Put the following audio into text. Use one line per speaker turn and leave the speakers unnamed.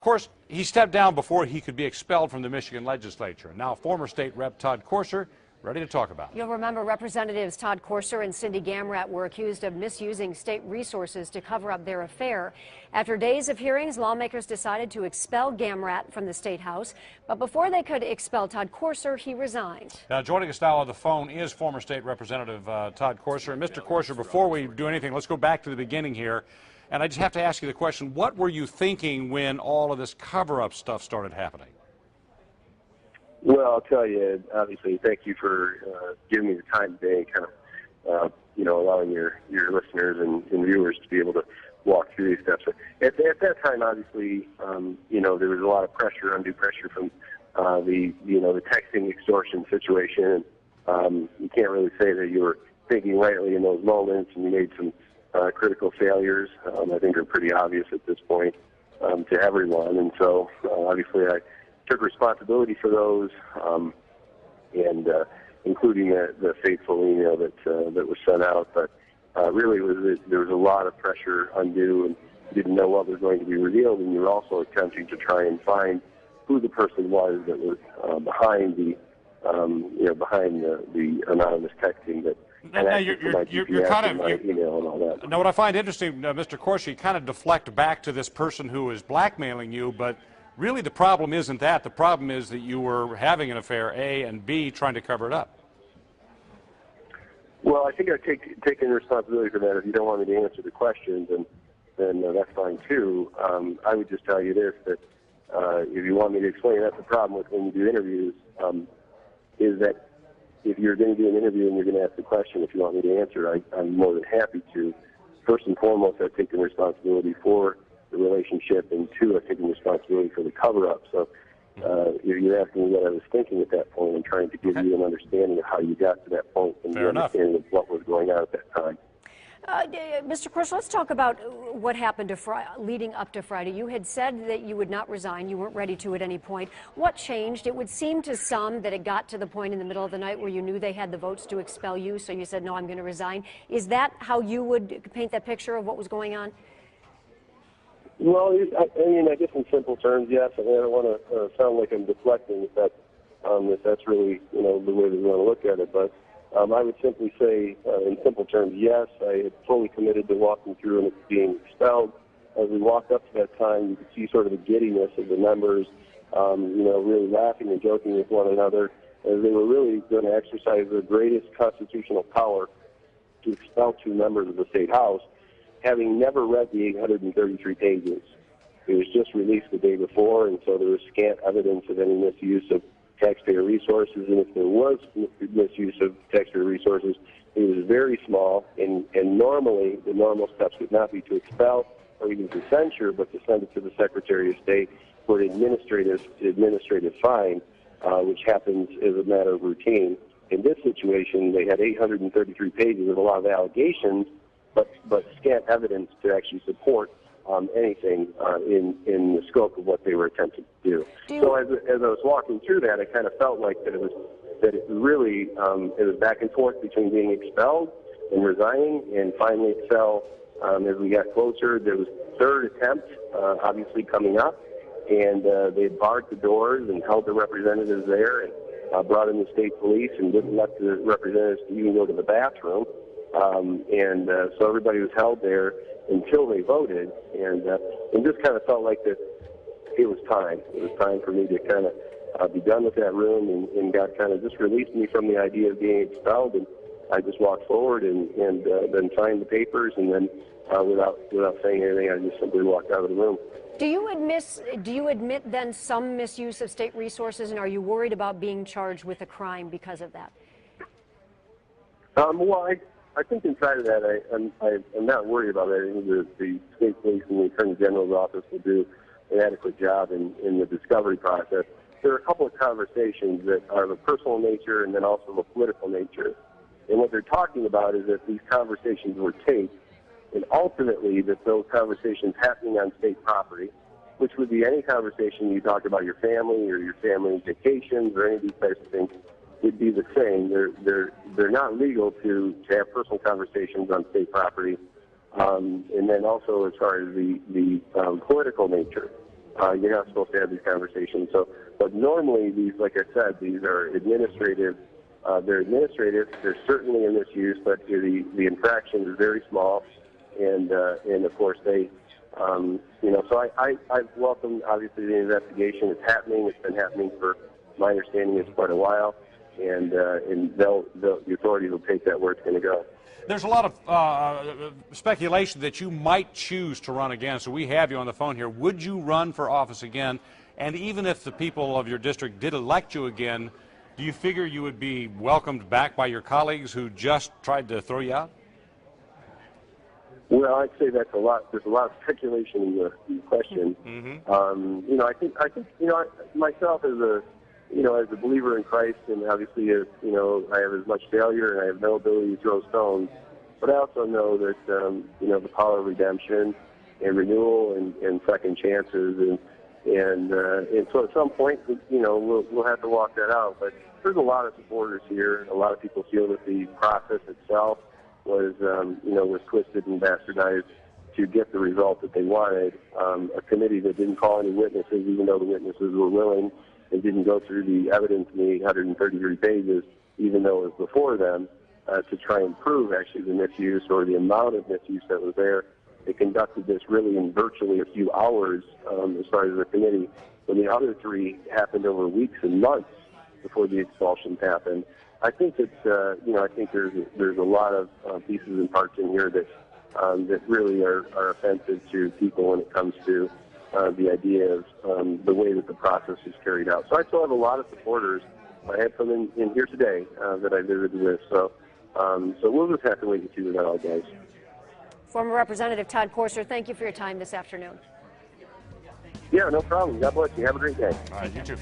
course, he stepped down before he could be expelled from the Michigan legislature. And now former state rep Todd Courser ready to talk about it.
You'll remember Representatives Todd Courser and Cindy Gamrat were accused of misusing state resources to cover up their affair. After days of hearings, lawmakers decided to expel Gamrat from the State House. But before they could expel Todd Courser, he resigned.
Now, joining us now on the phone is former state representative Todd Courser. And Mr. Courser, before we do anything, let's go back to the beginning here. And I just have to ask you the question, what were you thinking when all of this cover-up stuff started happening?
Well, I'll tell you, obviously, thank you for giving me the time today and kind of, allowing your listeners and viewers to be able to walk through these steps. At that time, obviously, there was a lot of pressure, undue pressure from the texting extortion situation. You can't really say that you were thinking rightly in those moments, and you made some critical failures. I think are pretty obvious at this point to everyone. And so, obviously, I took responsibility for those, and including the fateful email that was sent out. But really, there was a lot of pressure undue, and you didn't know what was going to be revealed, and you were also attempting to try and find who the person was that was behind the anonymous texting that.
Now you're kind of
email and all that.
Now, what I find interesting, Mr. Courser, you kind of deflect back to this person who is blackmailing you, but really the problem isn't that. The problem is that you were having an affair, A, and B, trying to cover it up.
Well, I think I've taken responsibility for that. If you don't want me to answer the questions, then that's fine too. I would just tell you this, that if you want me to explain, that's the problem with when you do interviews, is that if you're going to do an interview and you're going to ask the question, if you want me to answer, I'm more than happy to. First and foremost, I've taken responsibility for the relationship, and two, I've taken responsibility for the cover-up. So you're asking me what I was thinking at that point and trying to give you an understanding of how you got to that point and the understanding of what was going on at that time.
Mr. Courser, let's talk about what happened leading up to Friday. You had said that you would not resign. You weren't ready to at any point. What changed? It would seem to some that it got to the point in the middle of the night where you knew they had the votes to expel you, so you said, no, I'm going to resign. Is that how you would paint that picture of what was going on?
Well, I guess in simple terms, yes. I don't want to sound like I'm deflecting if that's really, the way that we want to look at it. But I would simply say, in simple terms, yes, I had fully committed to walking through and being expelled. As we walked up to that time, you could see sort of the giddiness of the members, really laughing and joking with one another, as they were really going to exercise their greatest constitutional power to expel two members of the State House, having never read the 833 pages. It was just released the day before, and so there was scant evidence of any misuse of taxpayer resources, and if there was misuse of taxpayer resources, it was very small, and normally the normal steps would not be to expel or even to censure, but to send it to the Secretary of State for an administrative fine, which happens as a matter of routine. In this situation, they had 833 pages of a lot of allegations, but scant evidence to actually support anything in the scope of what they were attempting to do. So as I was walking through that, I kind of felt like that it was back and forth between being expelled and resigning, and finally it fell as we got closer. There was third attempt, obviously coming up, and they barred the doors and held the representatives there, and brought in the state police and didn't let the representatives even go to the bathroom. So everybody was held there until they voted, and just kind of felt like that it was time. It was time for me to kind of be done with that room, and God kind of just released me from the idea of being expelled, and I just walked forward and then signed the papers, and then without saying anything, I just simply walked out of the room.
Do you admit then some misuse of state resources, and are you worried about being charged with a crime because of that?
Well, I think inside of that, I'm not worried about that. I think the state police and the Attorney General's office will do an adequate job in the discovery process. There are a couple of conversations that are of a personal nature and then also of a political nature. And what they're talking about is that these conversations were taped, and ultimately that those conversations happening on state property, which would be any conversation you talk about your family or your family vacations or any of these types of things, would be the same. They're not legal to have personal conversations on state property, and then also as far as the political nature. You're not supposed to have these conversations. So, but normally these, like I said, these are administrative. They're administrative. They're certainly a misuse, but the infraction is very small, and of course they, So I've welcomed obviously the investigation. It's happening. It's been happening for, my understanding, is quite a while, and the authorities will take that where it's going to go.
There's a lot of speculation that you might choose to run again, so we have you on the phone here. Would you run for office again? And even if the people of your district did elect you again, do you figure you would be welcomed back by your colleagues who just tried to throw you out?
Well, I'd say that's a lot. There's a lot of speculation in the question. Mm-hmm. I think myself as a believer in Christ, and obviously, I have as much failure and I have no ability to throw stones. But I also know that the power of redemption and renewal and second chances, and so at some point, we'll have to walk that out. But there's a lot of supporters here. A lot of people feel that the process itself was twisted and bastardized to get the result that they wanted. A committee that didn't call any witnesses, even though the witnesses were willing, and didn't go through the evidence in the 833 pages, even though it was before them, to try and prove actually the misuse or the amount of misuse that was there. They conducted this really in virtually a few hours as far as the committee, when the other three happened over weeks and months before the expulsions happened. I think that I think there's a lot of pieces and parts in here that really are offensive to people when it comes to the idea of the way that the process is carried out. So I still have a lot of supporters. I had some in here today that I visited with. So we'll just have to wait and see what that all goes.
Former Representative Todd Courser, thank you for your time this afternoon.
Yeah, no problem. God bless you. Have a great day.
All right, you too.